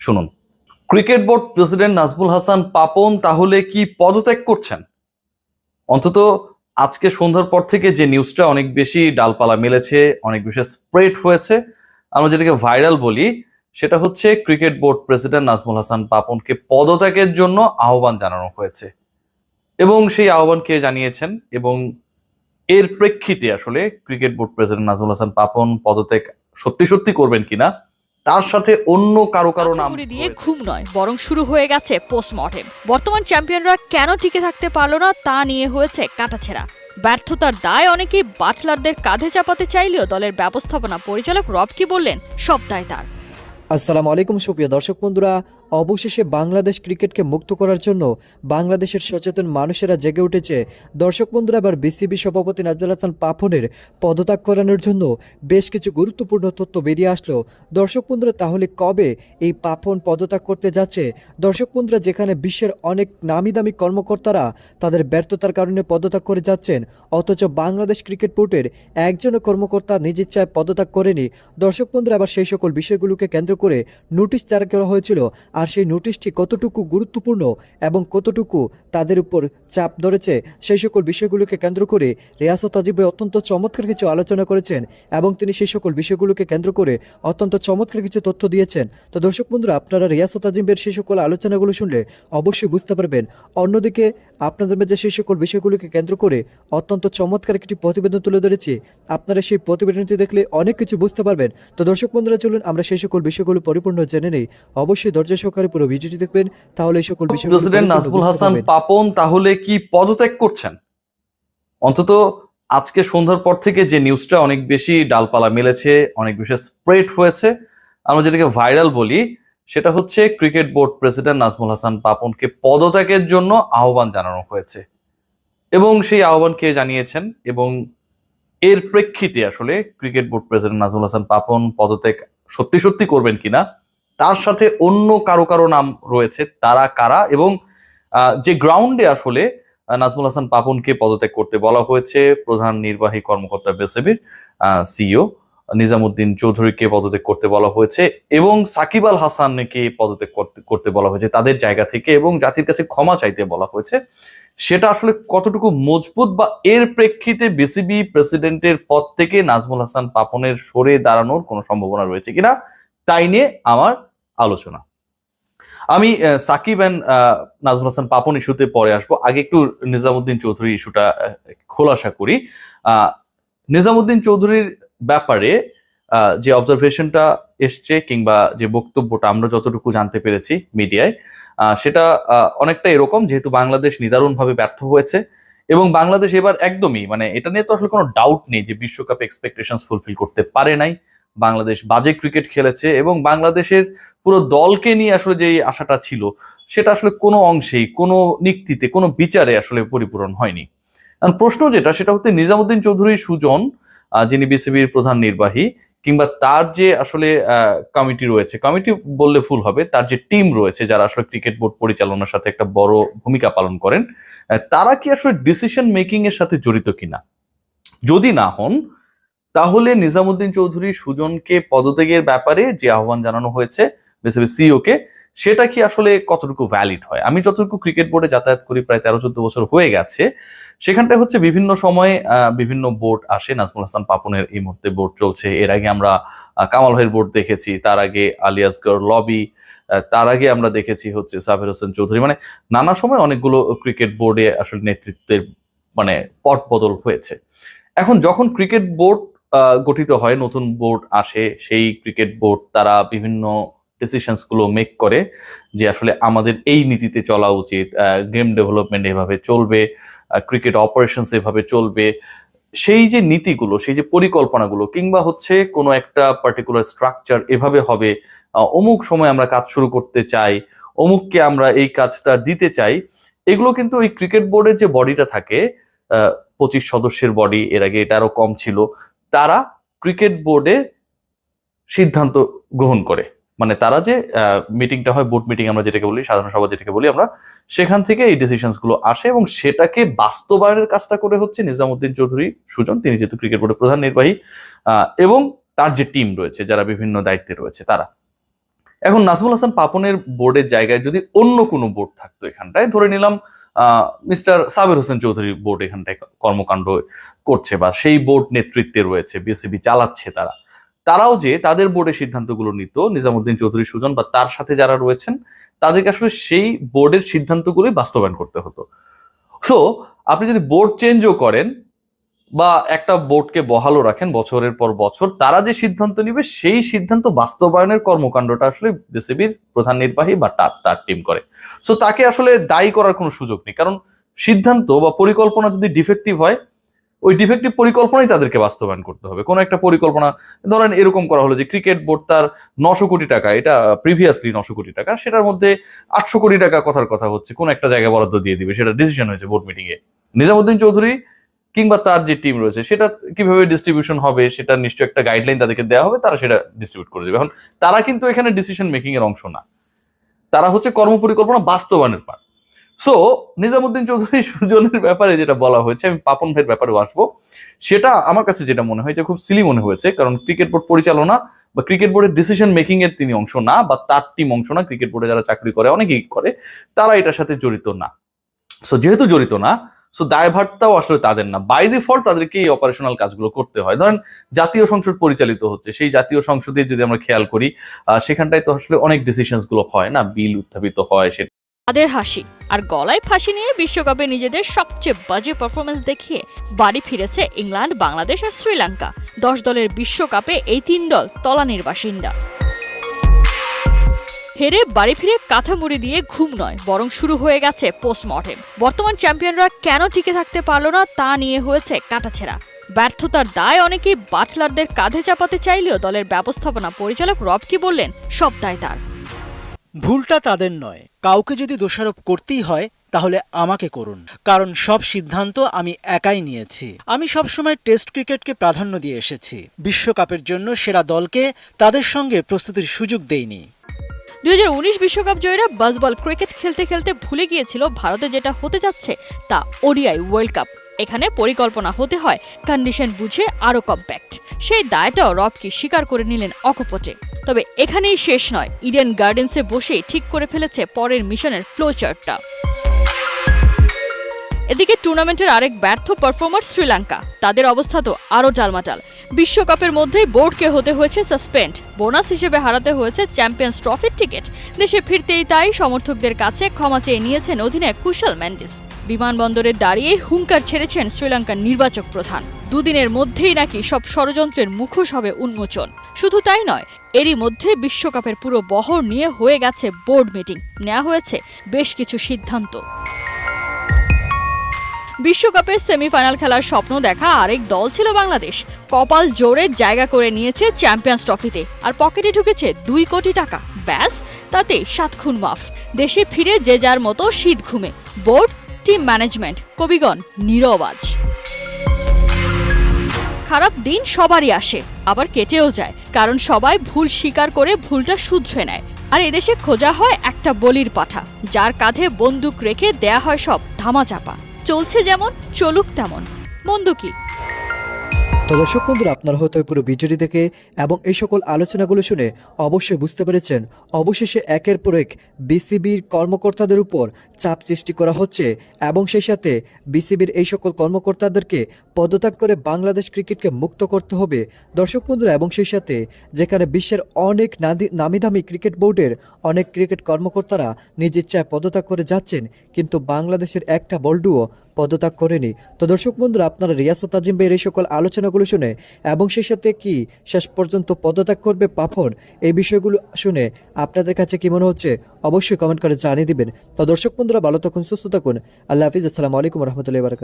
শুনুন, cricket board president Nazmul Hasan Papon তাহলে কি পদত্যাগ করছেন? অন্তত আজকে সন্ধ্যার পর থেকে যে নিউজটা অনেক বেশি ডালপালা মেলেছে, অনেক বেশি স্প্রেড হয়েছে, আমরা যেটাকে ভাইরাল বলি, সেটা হচ্ছে cricket board president Nazmul Hassan পাপনকে পদত্যাগের জন্য আহ্বান জানানো হয়েছে। এবং সেই আহ্বান কে জানিয়েছেন এবং এর প্রেক্ষিতে আসলে cricket board president Nazmul Hasan Papon পদত্যাগ সত্যি সত্যি করবেন কিনা, তার সাথে অন্য কারো কারো নাম মাথামুড়ি দিয়ে ঘুম নয়, বরং শুরু হয়ে গেছে পোস্টমর্টেম। বর্তমান চ্যাম্পিয়নরা কেন টিকে থাকতে পারল না তা নিয়ে হয়েছে কাটাছেঁড়া। ব্যর্থতার দায় অনেকেই বাটলারদের কাঁধে চাপাতে চাইলেও দলের ব্যবস্থাপনা পরিচালক রব কি বললেন, সব দায় তার। আসসালামু আলাইকুম সুপ্রিয় দর্শক বন্ধুরা, অবশেষে বাংলাদেশ ক্রিকেটকে মুক্ত করার জন্য বাংলাদেশের সচেতন মানুষেরা জেগে উঠেছে। দর্শক বন্ধুরা, এবার বিসিবি সভাপতি নাজমুল হাসান পাপনের পদত্যাগ করানোর জন্য বেশ কিছু গুরুত্বপূর্ণ তথ্য বেরিয়ে আসলো। দর্শক বন্ধুরা, তাহলে কবে এই পাপন পদত্যাগ করতে যাচ্ছে? দর্শক বন্ধুরা, যেখানে বিশ্বের অনেক নামি দামি কর্মকর্তারা তাদের ব্যর্থতার কারণে পদত্যাগ করে যাচ্ছেন, অথচ বাংলাদেশ ক্রিকেট বোর্ডের একজনও কর্মকর্তা নিজের ইচ্ছায় পদত্যাগ করেনি। দর্শক বন্ধুরা, আবার সেই সকল বিষয়গুলোকে কেন্দ্র করে নোটিশ জারি করা হয়েছিল। আর সেই নোটিশটি কতটুকু গুরুত্বপূর্ণ এবং কতটুকু তাদের উপর চাপ ধরেছে, সেই সকল বিষয়গুলোকে কেন্দ্র করে রিয়াসত আজিব অত্যন্ত চমৎকার কিছু আলোচনা করেছেন এবং তিনি সেই সকল বিষয়গুলোকে কেন্দ্র করে অত্যন্ত চমৎকার কিছু তথ্য দিয়েছেন। তো দর্শক বন্ধুরা, আপনারা রিয়াসত আজিমের সেই সকল আলোচনাগুলো শুনলে অবশ্যই বুঝতে পারবেন। অন্যদিকে আপনাদের মাঝে সেই সকল বিষয়গুলোকে কেন্দ্র করে অত্যন্ত চমৎকার একটি প্রতিবেদন তুলে ধরেছি। আপনারা সেই প্রতিবেদনটি দেখলে অনেক কিছু বুঝতে পারবেন। তো দর্শক বন্ধুরা, চলুন আমরা সেই সকল বিষয়গুলো পরিপূর্ণ জেনে নেই। অবশ্যই ধৈর্য সহকারে পুরো ভিডিওটি দেখবেন, তাহলে এই সকল বিষয়গুলো প্রেসিডেন্ট নাজমুল হাসান পাপন তাহলে কি পদত্যাগ করছেন? অন্তত আজকে সন্ধ্যার পর থেকে যে নিউজটা অনেক বেশি ডালপালা মেলেছে, অনেক বেশি স্প্রেড হয়েছে, আমরা যেটাকে ভাইরাল বলি, সেটা হচ্ছে cricket board president Nazmul Hassan পাপনকে পদত্যাগের জন্য আহ্বান জানানো হয়েছে। এবং সেই আহ্বান কে জানিয়েছেন এবং এর প্রেক্ষিতে আসলে cricket board president Nazmul Hasan Papon পদত্যাগ সত্যি সত্যি করবেন কিনা, তার সাথে অন্য কারো কারো নাম রয়েছে, তারা কারা এবং যে গ্রাউন্ডে আসলে নাজমুল হাসান পাপনকে পদত্যাগ করতে বলা হয়েছে, প্রধান নির্বাহী কর্মকর্তা বিসিবির সিইও নিজামুদ্দিন চৌধুরীকে পদত্যাগ করতে বলা হয়েছে এবং সাকিব আল হাসানকে পদত্যাগ করতে বলা হয়েছে তাদের জায়গা থেকে এবং জাতির কাছে ক্ষমা চাইতে বলা হয়েছে। সেটা আসলে কতটুকু মজবুত বা এর প্রেক্ষিতে বিসিবি প্রেসিডেন্টের পদ থেকে নাজমুল হাসান পাপনের সরে দাঁড়ানোর কোনো সম্ভাবনা রয়েছে কিনা, তাই নিয়ে আমার আলোচনা। আমি সাকিব অ্যান্ড নাজমুল হাসান পাপন ইস্যুতে পরে আসবো, আগে একটু নিজামুদ্দিন চৌধুরী ইস্যুটা খোলাসা করি। নিজামুদ্দিন চৌধুরীর ব্যাপারে যে অবজারভেশনটা এসছে কিংবা যে বক্তব্যটা আমরা যতটুকু জানতে পেরেছি মিডিয়ায়, সেটা অনেকটা এরকম, যেহেতু বাংলাদেশ নিদারুণভাবে ব্যর্থ হয়েছে এবং বাংলাদেশ এবার একদমই এটা নিয়ে তো আসলে কোনো ডাউট নেই যে বিশ্বকাপ এক্সপেকটেশনস ফুলফিল করতে পারে নাই। বাংলাদেশ বাজে ক্রিকেট খেলেছে এবং বাংলাদেশের পুরো দলকে নিয়ে আসলে যে আশাটা ছিল সেটা আসলে কোনো অংশেই, কোনো নিক্তিতে, কোনো বিচারে আসলে পরিপূরণ হয়নি। কারণ প্রশ্ন যেটা, সেটা হচ্ছে নিজামুদ্দিন চৌধুরী সুজন, যিনি বিসিবির প্রধান নির্বাহী, কিংবা তার যে আসলে কমিটি রয়েছে, কমিটি বললে ভুল হবে, তার যে টিম রয়েছে যারা আসলে ক্রিকেট বোর্ড পরিচালনার সাথে একটা বড় ভূমিকা পালন করেন, তারা কি আসলে ডিসিশন মেকিং এর সাথে জড়িত কিনা? যদি না হন, তাহলে নিজামুদ্দিন চৌধুরী সুজনকে পদত্যাগের ব্যাপারে যে আহ্বান জানানো হয়েছে বিসিবি সিইও কে, সেটা কি আসলে কতটুকু ভ্যালিড হয়? আমি যতটুকু ক্রিকেট বোর্ডে যাতায়াত করি, প্রায় 13-14 বছর হয়ে গেছে, সেখানটায় হচ্ছে বিভিন্ন সময়ে বিভিন্ন বোর্ড আসে। নাজমুল হাসান পাপনের এই মুহূর্তে বোর্ড চলছে, এর আগে আমরা কামাল ভাইয়ের বোর্ড দেখেছি, তার আগে আলিয়াসগর লবি, তার আগে আমরা দেখেছি হচ্ছে সাবির হোসেন চৌধুরী, নানা সময় অনেকগুলো ক্রিকেট বোর্ডে আসলে নেতৃত্বের পট বদল হয়েছে। এখন যখন ক্রিকেট বোর্ড গঠিত হয়, নতুন বোর্ড আসে, সেই ক্রিকেট বোর্ড তারা বিভিন্ন ডিসিশনস গুলো মেক করে যে আসলে আমাদের এই নীতিতে চলা উচিত, গেম ডেভেলপমেন্ট এভাবে চলবে, ক্রিকেট অপারেশনস এভাবে চলবে। সেই যে নীতিগুলো, সেই যে পরিকল্পনাগুলো, কিংবা হচ্ছে কোনো একটা পার্টিকুলার স্ট্রাকচার এভাবে হবে, অমুক সময় আমরা কাজ শুরু করতে চাই, অমুককে আমরা এই কাজটা দিতে চাই, এগুলো কিন্তু ওই ক্রিকেট বোর্ডের যে বডিটা থাকে, 25 সদস্যের বডি, এর আগে এটা আরো কম ছিল, তারা ক্রিকেট বোর্ডে সিদ্ধান্ত গ্রহণ করে। তারা যে মিটিংটা হয়, বোর্ড মিটিং আমরা যেটাকে বলি, সাধারণ সভা যেটাকে বলি আমরা, সেখান থেকে এই ডিসিশনস গুলো আসে এবং সেটাকে বাস্তবায়নের কাজটা করে হচ্ছে নিজামুদ্দিন চৌধুরী সুজন, তিনি যেহেতু ক্রিকেট বোর্ডের প্রধান নির্বাহী, এবং তার যে টিম রয়েছে যারা বিভিন্ন দায়িত্বে রয়েছে তারা। এখন নাজমুল হাসান পাপনের বোর্ডের জায়গায় যদি অন্য কোনো বোর্ড থাকতো, এখানটায় ধরে নিলাম মিস্টার সাবির হোসেন চৌধুরী বোর্ড এখানটায় কর্মকাণ্ড করছে বা সেই বোর্ড নেতৃত্বে রয়েছে, বিসিবি চালাচ্ছে, তারাও যে তাদের বোর্ডের সিদ্ধান্তগুলো নিত, নিজামুদ্দিন চৌধুরী সুজন বা তার সাথে যারা রয়েছেন তাদেরকে আসলে সেই বোর্ডের সিদ্ধান্তগুলোই বাস্তবায়ন করতে হতো। সো আপনি যদি বোর্ড চেঞ্জও করেন বা একটা বোর্ডকে বহালও রাখেন বছরের পর বছর, তারা যে সিদ্ধান্ত নিবে সেই সিদ্ধান্ত বাস্তবায়নের কর্মকাণ্ডটা আসলে বিসিবির প্রধান নির্বাহী বা তার টিম করে। সো তাকে আসলে দায়ী করার কোনো সুযোগ নেই, কারণ সিদ্ধান্ত বা পরিকল্পনা যদি ডিফেক্টিভ হয়, ওই ডিফেক্টিভ পরিকল্পনাই তাদেরকে বাস্তবায়ন করতে হবে। কোনো একটা পরিকল্পনা ধরেন এরকম করা হলো যে ক্রিকেট বোর্ড তার 900 কোটি টাকা, এটা প্রিভিয়াসলি 900 কোটি টাকা, সেটার মধ্যে 800 কোটি টাকা কথার কথা হচ্ছে কোন একটা জায়গায় বরাদ্দ দিয়ে দিবে, সেটা ডিসিশন হয়েছে বোর্ড মিটিং এ। নিজামুদ্দিন চৌধুরী কিংবা তার যে টিম রয়েছে সেটা কিভাবে ডিস্ট্রিবিউশন হবে সেটা নিশ্চয়ই একটা গাইডলাইন তাদেরকে দেওয়া হবে, তারা সেটা ডিস্ট্রিবিউট করে দেবে। এখন তারা কিন্তু এখানে ডিসিশন মেকিং এর অংশ না, তারা হচ্ছে কর্মপরিকল্পনা বাস্তবায়নের পার্ট। সো নিজামুদ্দিন চৌধুরী সুজনের ব্যাপারে যেটা বলা হয়েছে, আমি পাপন ভাইয়ের ব্যাপারেও আসবো, সেটা আমার কাছে যেটা মনে হয় যে খুব সিলি মনে হয়েছে, কারণ ক্রিকেট বোর্ড পরিচালনা বা ক্রিকেট বোর্ডের ডিসিশন মেকিং এর তিনি অংশ না, বা তার টিম অংশ না। ক্রিকেট বোর্ডে যারা চাকরি করে, অনেকেই করে, তারা এটার সাথে জড়িত না। সো যেহেতু জড়িত না, সো দায়ভারটাও আসলে তাদের না, বাই ডিফল্ট তাদেরকে এই অপারেশনাল কাজগুলো করতে হয়। ধরেন জাতীয় সংসদ পরিচালিত হচ্ছে, সেই জাতীয় সংসদে যদি আমরা খেয়াল করি, সেখানটায় তো আসলে অনেক ডিসিশনস গুলো হয় না, বিল উত্থাপিত হয়, সেটা তাদের হাসি আর গলায় ফাঁসি নিয়ে বিশ্বকাপে নিজেদের সবচেয়ে বাজে পারফরমেন্স দেখিয়ে বাড়ি ফিরেছে ইংল্যান্ড, বাংলাদেশ আর শ্রীলঙ্কা। 10 দলের বিশ্বকাপে এই 3 দল তলানির বাসিন্দা। হেরে বাড়ি ফিরে কাঁথা মুড়ি দিয়ে ঘুম নয়, বরং শুরু হয়ে গেছে পোস্টমর্টেম। বর্তমান চ্যাম্পিয়নরা কেন টিকে থাকতে পারলো না তা নিয়ে হয়েছে কাটাছেঁড়া। ব্যর্থতার দায় অনেকেই বাটলারদের কাঁধে চাপাতে চাইলেও দলের ব্যবস্থাপনা পরিচালক রব কি বললেন, সব দায় তার। ভুলটা তাদের নয়, কাউকে যদি দোষারোপ করতেই হয় তাহলে আমাকে করুন, কারণ সব সিদ্ধান্ত আমি একাই নিয়েছি। আমি সবসময় টেস্ট ক্রিকেটকে প্রাধান্য দিয়ে এসেছি, বিশ্বকাপের জন্য সেরা দলকে তাদের সঙ্গে প্রস্তুতির সুযোগ দেইনি। 2019 বিশ্বকাপ জয়ীরা বাসবল ক্রিকেট খেলতে খেলতে ভুলে গিয়েছিল ভারতে যেটা হতে যাচ্ছে তা ওডিআই ওয়ার্ল্ড কাপ। এখানে পরিকল্পনা হতে হয় কন্ডিশন বুঝে আরো কম্প্যাক্ট। সেই দায়টাও রবকি স্বীকার করে নিলেন অকপটে। তবে এখানেই শেষ নয়, ইডেন গার্ডেন্সে বসেই ঠিক করে ফেলেছে পরের মিশনের ফ্লো চার্টটা। এদিকে টুর্নামেন্টের আরেক ব্যর্থ পারফর্মার শ্রীলঙ্কা, তাদের অবস্থা তো আরো টালমাটাল। বিশ্বকাপের মধ্যেই বোর্ডকে হতে হয়েছে সাসপেন্ড, বোনাস হিসেবে হারাতে হয়েছে চ্যাম্পিয়ন্স ট্রফির টিকিট। দেশে ফিরতেই তাই সমর্থকদের কাছে ক্ষমা চেয়ে নিয়েছেন অধিনায়ক কুশল মেন্ডিস। বিমানবন্দরে দাঁড়িয়ে হুঙ্কার ছেড়েছেন শ্রীলঙ্কার নির্বাচক প্রধান। দুদিনের মধ্যেই নাকি সব ষড়যন্ত্রের মুখোশ হবে উন্মোচন। শুধু তাই নয়, এরই মধ্যে বিশ্বকাপের পুরো বহর নিয়ে হয়ে গেছে বোর্ড মিটিং, নেওয়া হয়েছে বেশ কিছু সিদ্ধান্ত। বিশ্বকাপের সেমিফাইনাল খেলার স্বপ্ন দেখা আরেক দল ছিল বাংলাদেশ। কপাল জোরে জায়গা করে নিয়েছে চ্যাম্পিয়ন্স ট্রফিতে, আর পকেটে ঢুকেছে 2 কোটি টাকা। ব্যাস, তাতে 7 খুন মাফ। দেশে ফিরে যে যার মতো শীত ঘুমে। বোর্ড, টিম ম্যানেজমেন্ট, কবিগণ নীরব আজ। খারাপ দিন সবারই আসে, আবার কেটেও যায়, কারণ সবাই ভুল স্বীকার করে ভুলটা শুধরে নেয়। আর এদেশে খোঁজা হয় একটা বলির পাঠা, যার কাঁধে বন্দুক রেখে দেয়া হয় সব ধামাচাপা। চলছে যেমন, চলুক তেমন। মন্দ কি? তো দর্শক বন্ধুরা, আপনারা হয়তো পুরো ভিডিওটি দেখে এবং এই সকল আলোচনাগুলো শুনে অবশ্যই বুঝতে পেরেছেন, অবশেষে একের পর এক বিসিবির কর্মকর্তাদের উপর চাপ সৃষ্টি করা হচ্ছে এবং সেই সাথে বিসিবির এই সকল কর্মকর্তাদেরকে পদত্যাগ করে বাংলাদেশ ক্রিকেটকে মুক্ত করতে হবে। দর্শক বন্ধুরা, এবং সেই সাথে যেখানে বিশ্বের অনেক নামি দামি ক্রিকেট বোর্ডের অনেক ক্রিকেট কর্মকর্তারা নিজ ইচ্ছায় পদত্যাগ করে যাচ্ছেন, কিন্তু বাংলাদেশের একটা বল্ডুও পদত্যাগ করেনি। তো দর্শক বন্ধুরা, আপনারা রিয়াসত আজিম ভাইয়ের এই সকল আলোচনাগুলো শুনে এবং সেই সাথে কি শেষ পর্যন্ত পদত্যাগ করবে পাপন, এই বিষয়গুলো শুনে আপনাদের কাছে কি মনে হচ্ছে অবশ্যই কমেন্ট করে জানিয়ে দিবেন। তো দর্শক বন্ধুরা, ভালো থাকুন, সুস্থ থাকুন। আল্লাহ হাফিজ। আসসালামু আলাইকুম রহমতুল্লাহি ওয়া বারাকাতুহু।